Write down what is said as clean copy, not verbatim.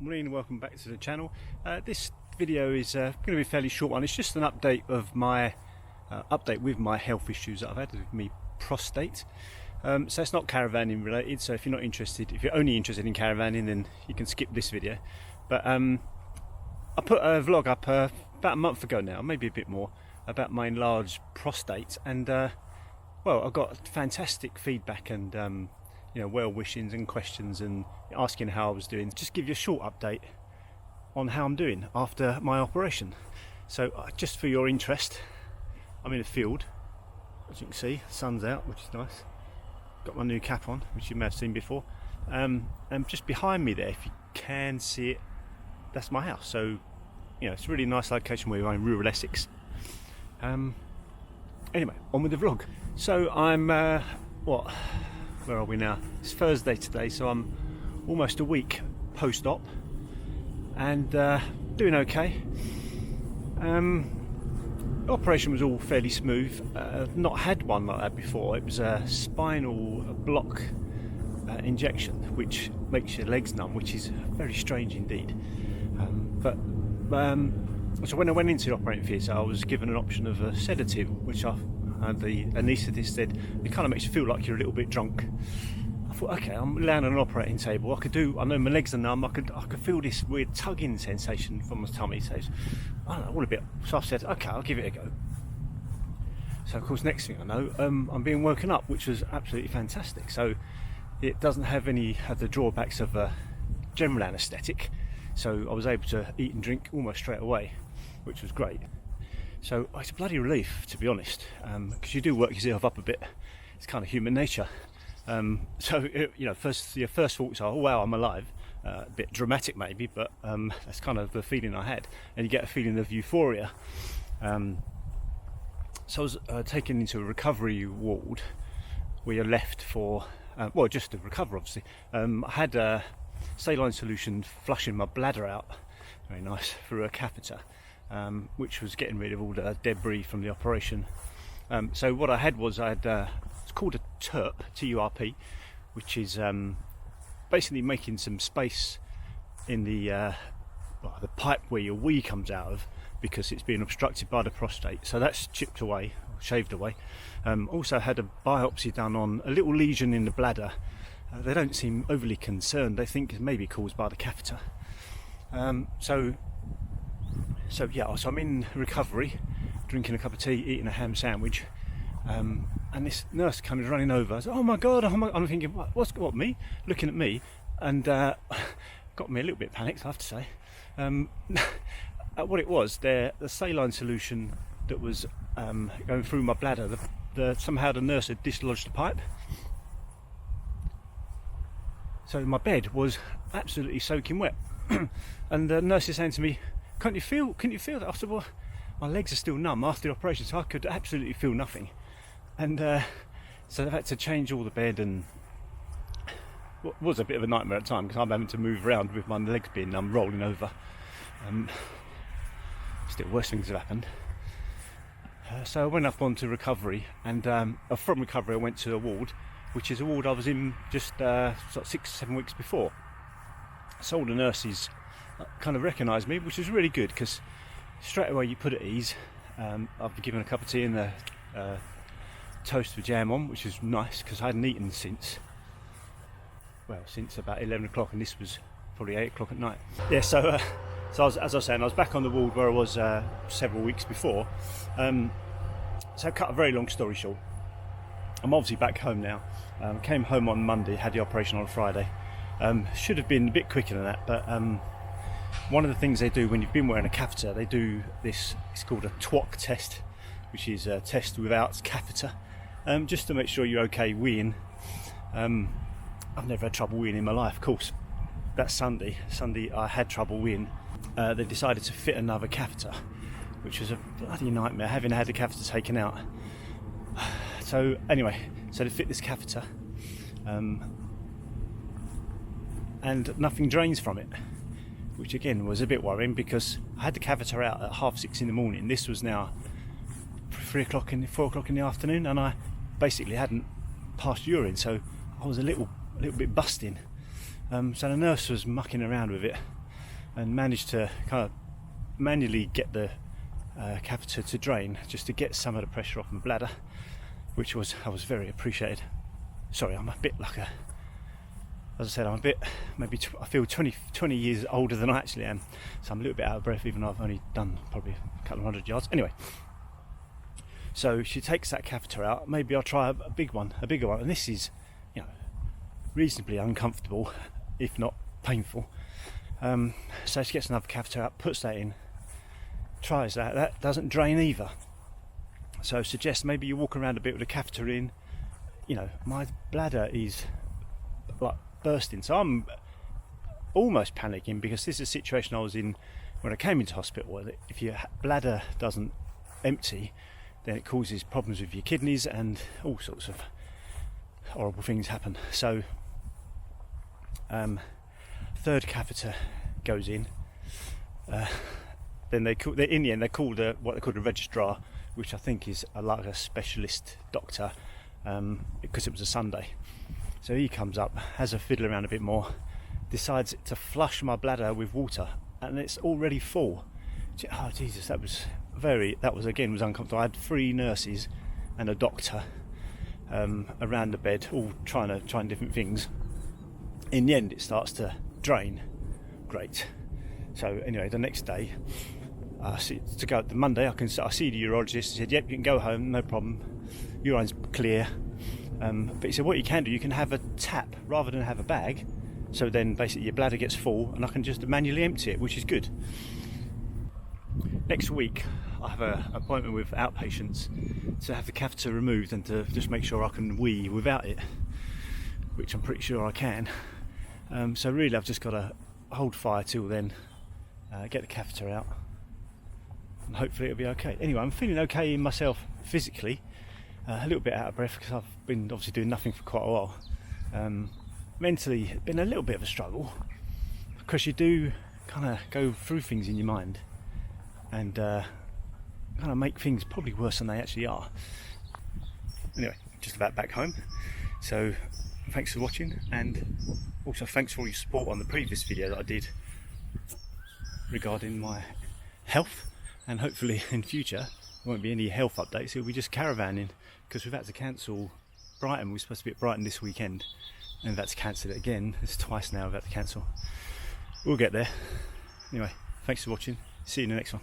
Morning and welcome back to the channel. This video is going to be a fairly short one. It's just an update of my with my health issues that I've had with me prostate. So it's not caravanning related, so if you're not interested, if you're only interested in caravanning, then you can skip this video. But I put a vlog up about a month ago now, maybe a bit more, about my enlarged prostate, and well, I got fantastic feedback and well wishings and questions and asking how I was doing. Just give you a short update on how I'm doing after my operation. So just for your interest, I'm in a field, as you can see, the sun's out, which is nice. Got my new cap on, which you may have seen before, and just behind me there, if you can see it, that's my house. So it's a really nice location where we're in rural Essex. Anyway, on with the vlog. So I'm where are we now? It's Thursday today, so I'm almost a week post-op and doing okay. The operation was all fairly smooth. Not had one like that before. It was a spinal block injection, which makes your legs numb, which is very strange indeed. So when I went into the operating theatre, I was given an option of a sedative, which the anaesthetist said it kind of makes you feel like you're a little bit drunk. I thought, okay, I'm laying on an operating table. I know my legs are numb. I could feel this weird tugging sensation from my tummy. So I don't know, all a bit. So I said, okay, I'll give it a go. So of course, next thing I know, I'm being woken up, which was absolutely fantastic. So it doesn't have any of the drawbacks of a general anaesthetic. So I was able to eat and drink almost straight away, which was great. So it's a bloody relief, to be honest, because you do work yourself up a bit. It's kind of human nature. Your first thoughts are, oh wow, I'm alive. A bit dramatic maybe, but that's kind of the feeling I had, and you get a feeling of euphoria. So I was taken into a recovery ward where you're left for, just to recover, obviously. I had a saline solution flushing my bladder out, very nice, through a catheter. Which was getting rid of all the debris from the operation. So what I had was it's called a TURP, T-U-R-P, which is basically making some space in the pipe where your wee comes out of, because it's being obstructed by the prostate. So that's chipped away, or shaved away. Also had a biopsy done on a little lesion in the bladder. They don't seem overly concerned. They think it may be caused by the catheter. So I'm in recovery, drinking a cup of tea, eating a ham sandwich, and this nurse comes running over. I said, oh my god, I'm thinking, what, me? Looking at me, and got me a little bit panicked, I have to say. What it was, the saline solution that was going through my bladder, somehow the nurse had dislodged the pipe. So my bed was absolutely soaking wet. And the nurse is saying to me, Can you feel that? I said, well, my legs are still numb after the operation, so I could absolutely feel nothing. And so I've had to change all the bed, and it was a bit of a nightmare at the time because I'm having to move around with my legs being numb, rolling over. Still worse things have happened. So I went up onto recovery, and from recovery I went to a ward, which is a ward I was in just 6-7 weeks before. So all the nurses kind of recognised me, which was really good, because straight away you put at ease. I've been given a cup of tea and a toast with jam on, which is nice because I hadn't eaten since about 11 o'clock, and this was probably 8 o'clock at night. Yeah, so I was back on the ward where I was several weeks before. So cut a very long story short, I'm obviously back home now. Came home on Monday, had the operation on Friday. Should have been a bit quicker than that, but one of the things they do when you've been wearing a catheter, they do this, it's called a TURP test, which is a test without catheter, just to make sure you're okay weeing. I've never had trouble weeing in my life, of course. That Sunday I had trouble weeing. They decided to fit another catheter, which was a bloody nightmare, having had the catheter taken out. So anyway, they fit this catheter, and nothing drains from it, which again was a bit worrying because I had the catheter out at 6:30 in the morning. This was now 4 o'clock in the afternoon, and I basically hadn't passed urine, so I was a little bit busting. So the nurse was mucking around with it, and managed to kind of manually get the catheter to drain, just to get some of the pressure off my bladder, which I was very appreciated. Sorry, I'm a bit like as I said, I'm a bit, maybe I feel 20 years older than I actually am, so I'm a little bit out of breath, even though I've only done probably a couple of 100 yards. Anyway, so she takes that catheter out. Maybe I'll try a bigger one, and this is, reasonably uncomfortable, if not painful. So she gets another catheter out, puts that in, tries that doesn't drain either. So suggest maybe you walk around a bit with the catheter in. My bladder is like bursting, so I'm almost panicking, because this is a situation I was in when I came into hospital, where if your bladder doesn't empty, then it causes problems with your kidneys and all sorts of horrible things happen. So third catheter goes in, then in the end they called what they called a registrar, which I think is like a specialist doctor, because it was a Sunday. So he comes up, has a fiddle around a bit more, decides to flush my bladder with water, and it's already full. Oh Jesus, that was uncomfortable. I had 3 nurses and a doctor around the bed, all trying different things. In the end, it starts to drain. Great. So anyway, the next day, the Monday, I see the urologist. He said, "Yep, you can go home, no problem. Urine's clear." But he said, what you can do, you can have a tap rather than have a bag. So then basically your bladder gets full, and I can just manually empty it, which is good. Next week, I have an appointment with outpatients to have the catheter removed and to just make sure I can wee without it, which I'm pretty sure I can. So really, I've just got to hold fire till then, get the catheter out, and hopefully it'll be okay. Anyway, I'm feeling okay in myself physically, a little bit out of breath because I've been obviously doing nothing for quite a while. Mentally, it's been a little bit of a struggle, because you do kind of go through things in your mind and kind of make things probably worse than they actually are. Anyway, just about back home. So thanks for watching, and also thanks for all your support on the previous video that I did regarding my health, and hopefully in future there won't be any health updates. It'll be just caravanning, because we've had to cancel Brighton. We were supposed to be at Brighton this weekend, and we've had to cancel it again. It's twice now we've had to cancel. We'll get there. Anyway, thanks for watching. See you in the next one.